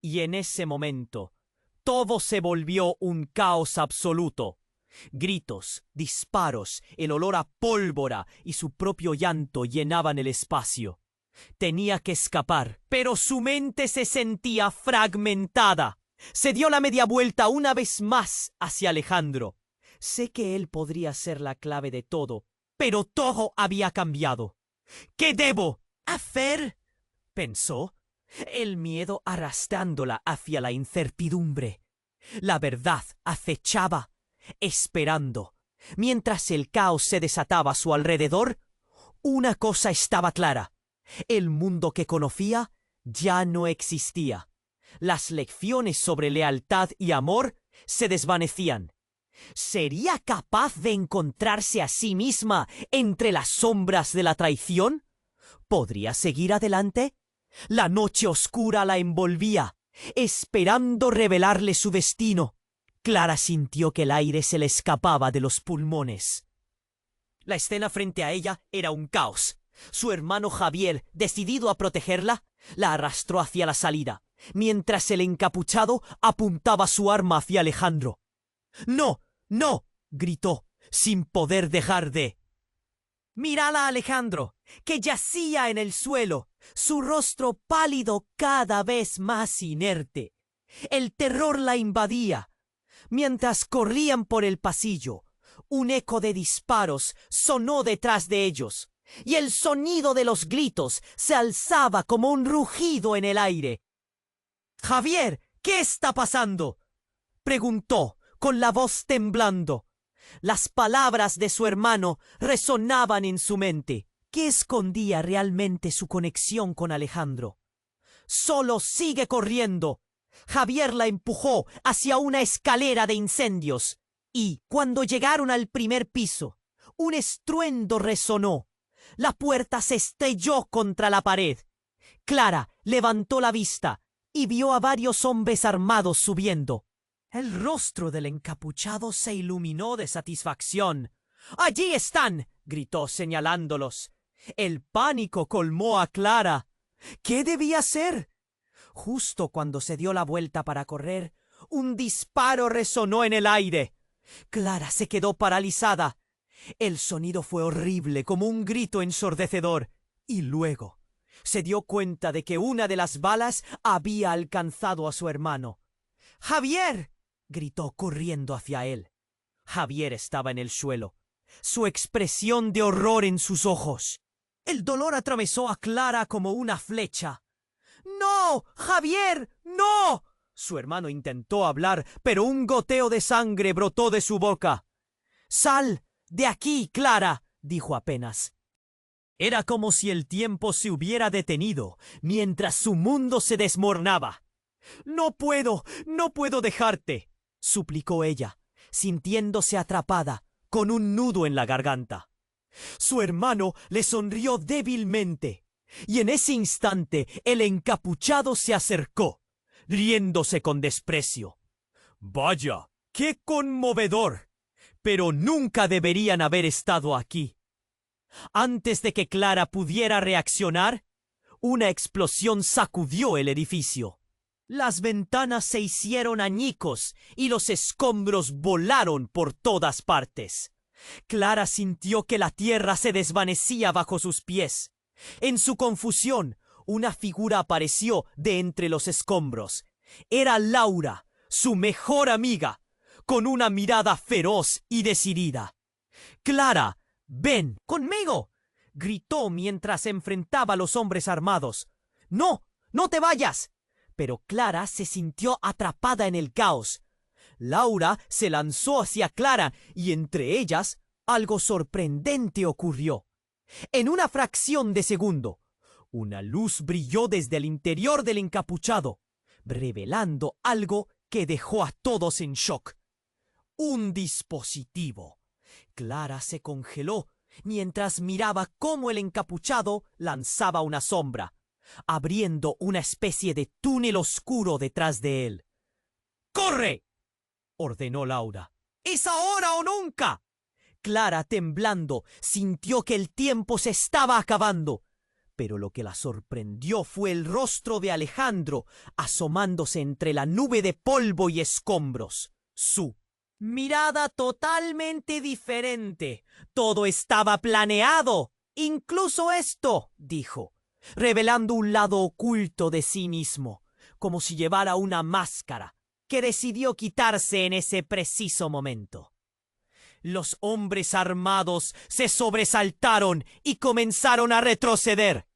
Y en ese momento todo se volvió un caos absoluto. Gritos, disparos, el olor a pólvora y su propio llanto llenaban el espacio. Tenía que escapar, pero su mente se sentía fragmentada. Se dio la media vuelta una vez más hacia Alejandro. Sé que él podría ser la clave de todo, pero todo había cambiado. ¿Qué debo hacer?, pensó, el miedo arrastrándola hacia la incertidumbre. La verdad acechaba, esperando. Mientras el caos se desataba a su alrededor, una cosa estaba clara. El mundo que conocía ya no existía. Las lecciones sobre lealtad y amor se desvanecían. ¿Sería capaz de encontrarse a sí misma entre las sombras de la traición? ¿Podría seguir adelante? La noche oscura la envolvía, esperando revelarle su destino. Clara sintió que el aire se le escapaba de los pulmones. La escena frente a ella era un caos. Su hermano Javier, decidido a protegerla, la arrastró hacia la salida, mientras el encapuchado apuntaba su arma hacia Alejandro. ¡No! ¡No!, gritó, sin poder dejar de. «Mírala, Alejandro, que yacía en el suelo, su rostro pálido cada vez más inerte. El terror la invadía. Mientras corrían por el pasillo, un eco de disparos sonó detrás de ellos, y el sonido de los gritos se alzaba como un rugido en el aire. «Javier, ¿qué está pasando?», preguntó, con la voz temblando. Las palabras de su hermano resonaban en su mente. ¿Qué escondía realmente su conexión con Alejandro? «Solo sigue corriendo». Javier la empujó hacia una escalera de incendios, y cuando llegaron al primer piso, un estruendo resonó. La puerta se estrelló contra la pared. Clara levantó la vista y vio a varios hombres armados subiendo. El rostro del encapuchado se iluminó de satisfacción. «¡Allí están!», gritó señalándolos. El pánico colmó a Clara. ¿Qué debía hacer? Justo cuando se dio la vuelta para correr, un disparo resonó en el aire. Clara se quedó paralizada. El sonido fue horrible, como un grito ensordecedor. Y luego se dio cuenta de que una de las balas había alcanzado a su hermano. «¡Javier!», gritó corriendo hacia él. Javier estaba en el suelo, su expresión de horror en sus ojos. El dolor atravesó a Clara como una flecha. ¡No, Javier! ¡No! Su hermano intentó hablar, pero un goteo de sangre brotó de su boca. «¡Sal de aquí, Clara!», dijo apenas. Era como si el tiempo se hubiera detenido mientras su mundo se desmoronaba. «No puedo dejarte», suplicó ella, sintiéndose atrapada, con un nudo en la garganta. Su hermano le sonrió débilmente, y en ese instante el encapuchado se acercó, riéndose con desprecio. «Vaya, qué conmovedor. Pero nunca deberían haber estado aquí». Antes de que Clara pudiera reaccionar, una explosión sacudió el edificio. Las ventanas se hicieron añicos y los escombros volaron por todas partes. Clara sintió que la tierra se desvanecía bajo sus pies. En su confusión, una figura apareció de entre los escombros. Era Laura, su mejor amiga, con una mirada feroz y decidida. «Clara, ven conmigo», gritó mientras enfrentaba a los hombres armados. «No, no te vayas». Pero Clara se sintió atrapada en el caos. Laura se lanzó hacia Clara y entre ellas algo sorprendente ocurrió. En una fracción de segundo, una luz brilló desde el interior del encapuchado, revelando algo que dejó a todos en shock. Un dispositivo. Clara se congeló mientras miraba cómo el encapuchado lanzaba una sombra, abriendo una especie de túnel oscuro detrás de él. «¡Corre!», ordenó Laura. «¡Es ahora o nunca!». Clara, temblando, sintió que el tiempo se estaba acabando, pero lo que la sorprendió fue el rostro de Alejandro asomándose entre la nube de polvo y escombros. Su mirada totalmente diferente. «Todo estaba planeado. Incluso esto», dijo, revelando un lado oculto de sí mismo, como si llevara una máscara, que decidió quitarse en ese preciso momento. Los hombres armados se sobresaltaron y comenzaron a retroceder.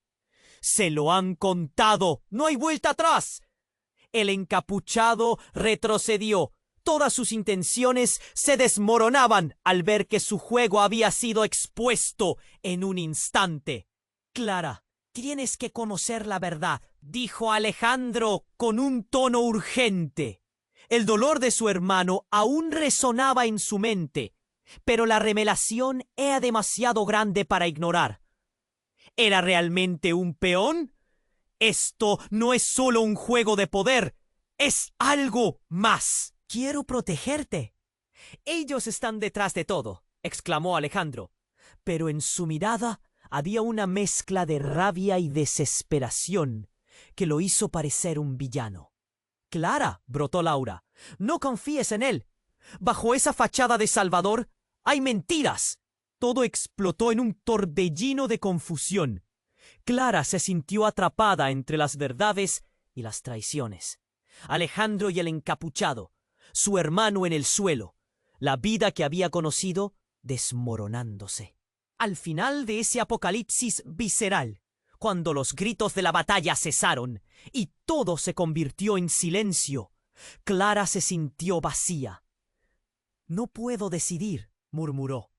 «Se lo han contado. No hay vuelta atrás». El encapuchado retrocedió. Todas sus intenciones se desmoronaban al ver que su juego había sido expuesto en un instante. «Clara, tienes que conocer la verdad», dijo Alejandro con un tono urgente. El dolor de su hermano aún resonaba en su mente, pero la revelación era demasiado grande para ignorar. ¿Era realmente un peón? Esto no es solo un juego de poder, es algo más. «Quiero protegerte». «Ellos están detrás de todo», exclamó Alejandro, pero en su mirada había una mezcla de rabia y desesperación que lo hizo parecer un villano. «Clara», brotó Laura, «no confíes en él. Bajo esa fachada de salvador hay mentiras». Todo explotó en un torbellino de confusión. Clara se sintió atrapada entre las verdades y las traiciones. Alejandro y el encapuchado, su hermano en el suelo, la vida que había conocido desmoronándose. Al final de ese apocalipsis visceral, cuando los gritos de la batalla cesaron y todo se convirtió en silencio, Clara se sintió vacía. «No puedo decidir», murmuró.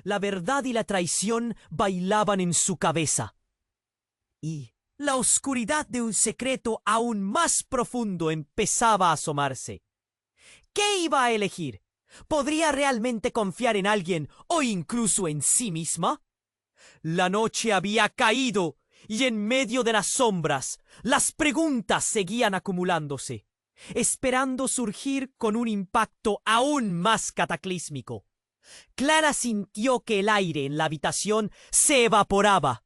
La verdad y la traición bailaban en su cabeza. Y la oscuridad de un secreto aún más profundo empezaba a asomarse. ¿Qué iba a elegir? ¿Podría realmente confiar en alguien o incluso en sí misma? La noche había caído y en medio de las sombras las preguntas seguían acumulándose, esperando surgir con un impacto aún más cataclísmico. Clara sintió que el aire en la habitación se evaporaba,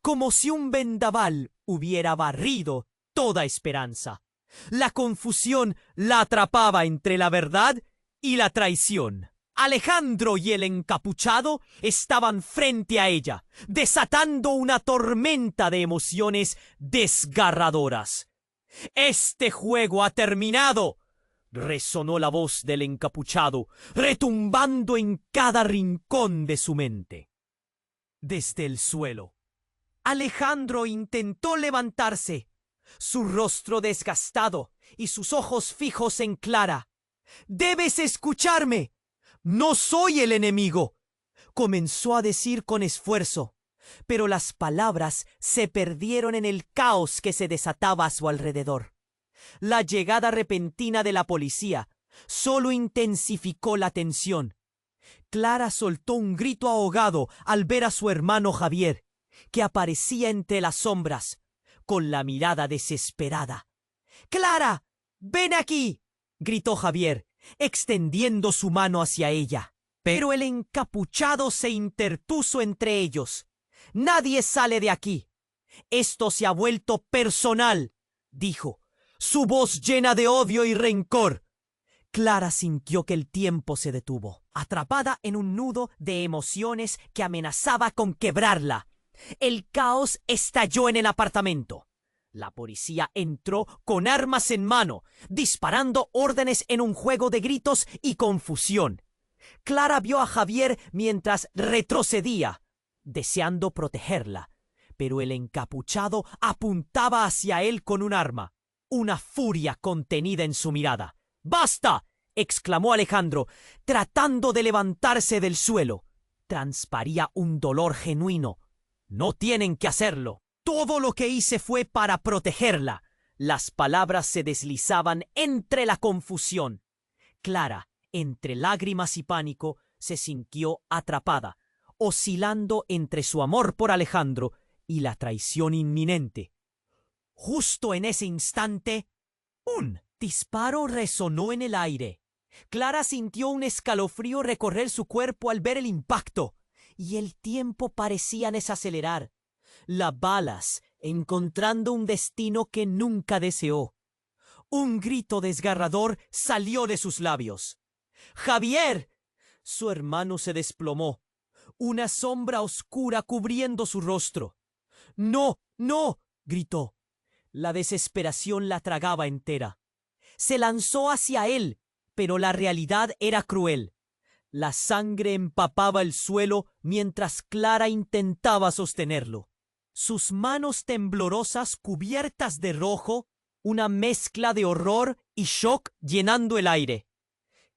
como si un vendaval hubiera barrido toda esperanza. La confusión la atrapaba entre la verdad y la traición. Alejandro y el encapuchado estaban frente a ella, desatando una tormenta de emociones desgarradoras. «Este juego ha terminado», resonó la voz del encapuchado, retumbando en cada rincón de su mente. Desde el suelo, Alejandro intentó levantarse, su rostro desgastado y sus ojos fijos en Clara. «¡Debes escucharme! ¡No soy el enemigo!», comenzó a decir con esfuerzo, pero las palabras se perdieron en el caos que se desataba a su alrededor. La llegada repentina de la policía solo intensificó la tensión. Clara soltó un grito ahogado al ver a su hermano Javier, que aparecía entre las sombras, con la mirada desesperada. «¡Clara! ¡Ven aquí!», gritó Javier, extendiendo su mano hacia ella. Pero el encapuchado se interpuso entre ellos. «Nadie sale de aquí. Esto se ha vuelto personal», dijo, su voz llena de odio y rencor. Clara sintió que el tiempo se detuvo, atrapada en un nudo de emociones que amenazaba con quebrarla. El caos estalló en el apartamento. La policía entró con armas en mano, disparando órdenes en un juego de gritos y confusión. Clara vio a Javier mientras retrocedía, deseando protegerla, pero el encapuchado apuntaba hacia él con un arma, una furia contenida en su mirada. «¡Basta!», exclamó Alejandro, tratando de levantarse del suelo. Transparía un dolor genuino. «No tienen que hacerlo. Todo lo que hice fue para protegerla». Las palabras se deslizaban entre la confusión. Clara, entre lágrimas y pánico, se sintió atrapada, oscilando entre su amor por Alejandro y la traición inminente. Justo en ese instante, un disparo resonó en el aire. Clara sintió un escalofrío recorrer su cuerpo al ver el impacto, y el tiempo parecía desacelerar. Las balas encontrando un destino que nunca deseó. Un grito desgarrador salió de sus labios. «¡Javier!». Su hermano se desplomó, una sombra oscura cubriendo su rostro. «¡No, no!», gritó. La desesperación la tragaba entera. Se lanzó hacia él, pero la realidad era cruel. La sangre empapaba el suelo mientras Clara intentaba sostenerlo. Sus manos temblorosas cubiertas de rojo, una mezcla de horror y shock llenando el aire.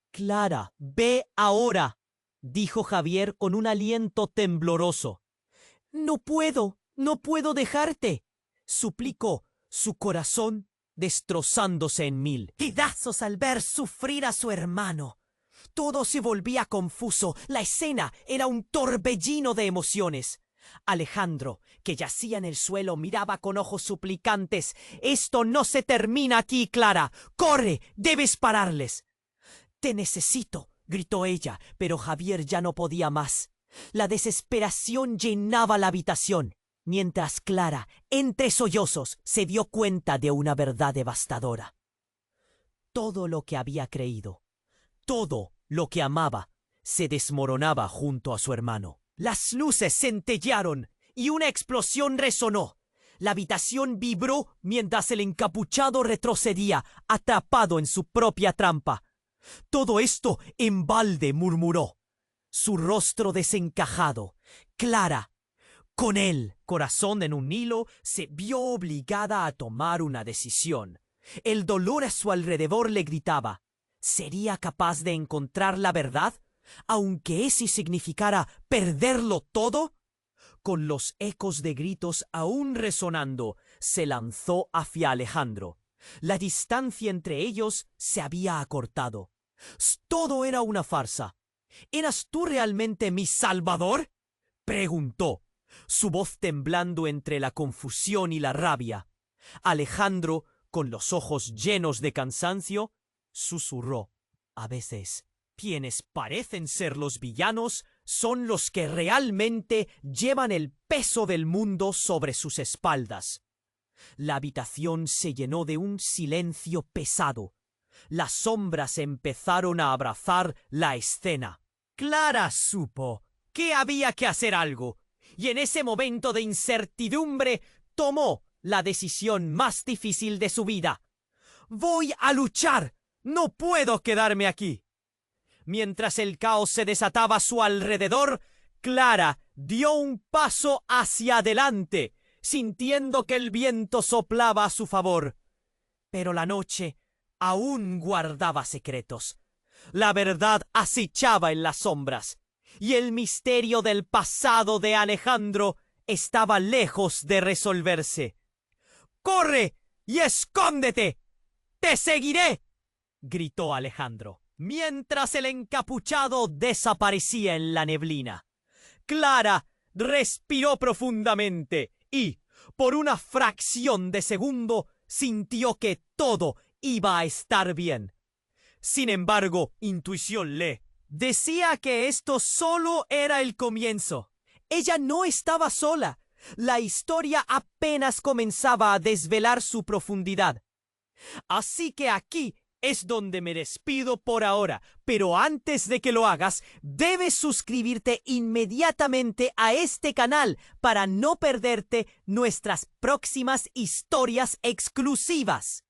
«Clara, ve ahora», dijo Javier con un aliento tembloroso. «No puedo dejarte», suplicó, su corazón destrozándose en mil pedazos al ver sufrir a su hermano. Todo se volvía confuso, la escena era un torbellino de emociones. Alejandro, que yacía en el suelo, miraba con ojos suplicantes. «Esto no se termina aquí, Clara. ¡Corre! ¡Debes pararles!». «Te necesito», gritó ella, pero Javier ya no podía más. La desesperación llenaba la habitación, mientras Clara, entre sollozos, se dio cuenta de una verdad devastadora. Todo lo que había creído, todo lo que amaba, se desmoronaba junto a su hermano. Las luces centellearon y una explosión resonó. La habitación vibró mientras el encapuchado retrocedía, atrapado en su propia trampa. «Todo esto en balde», murmuró, su rostro desencajado. Clara, con el corazón en un hilo, se vio obligada a tomar una decisión. El dolor a su alrededor le gritaba. ¿Sería capaz de encontrar la verdad, aunque ese significara perderlo todo? Con los ecos de gritos aún resonando, se lanzó hacia Alejandro. La distancia entre ellos se había acortado. «Todo era una farsa. ¿Eras tú realmente mi salvador?», preguntó, su voz temblando entre la confusión y la rabia. Alejandro, con los ojos llenos de cansancio, susurró. «A veces, quienes parecen ser los villanos son los que realmente llevan el peso del mundo sobre sus espaldas». La habitación se llenó de un silencio pesado. Las sombras empezaron a abrazar la escena. Clara supo que había que hacer algo, y en ese momento de incertidumbre tomó la decisión más difícil de su vida. «Voy a luchar», No puedo quedarme aquí. Mientras el caos se desataba a su alrededor, Clara dio un paso hacia adelante, sintiendo que el viento soplaba a su favor. Pero la noche aún guardaba secretos. La verdad acechaba en las sombras, y el misterio del pasado de Alejandro estaba lejos de resolverse. ¡Corre y escóndete! ¡Te seguiré!, gritó Alejandro, mientras el encapuchado desaparecía en la neblina. Clara respiró profundamente y, por una fracción de segundo, sintió que todo iba a estar bien. Sin embargo, intuición le decía que esto solo era el comienzo. Ella no estaba sola. La historia apenas comenzaba a desvelar su profundidad. Así que aquí es donde me despido por ahora, pero antes de que lo hagas, debes suscribirte inmediatamente a este canal para no perderte nuestras próximas historias exclusivas.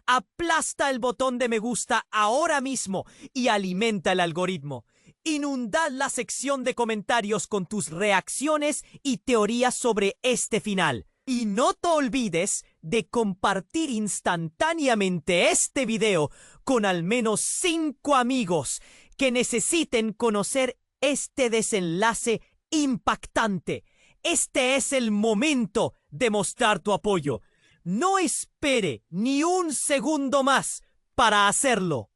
Aplasta el botón de me gusta ahora mismo y alimenta el algoritmo. Inundad la sección de comentarios con tus reacciones y teorías sobre este final. Y no te olvides de compartir instantáneamente este video con al menos 5 amigos que necesiten conocer este desenlace impactante. Este es el momento de mostrar tu apoyo. No espere ni un segundo más para hacerlo.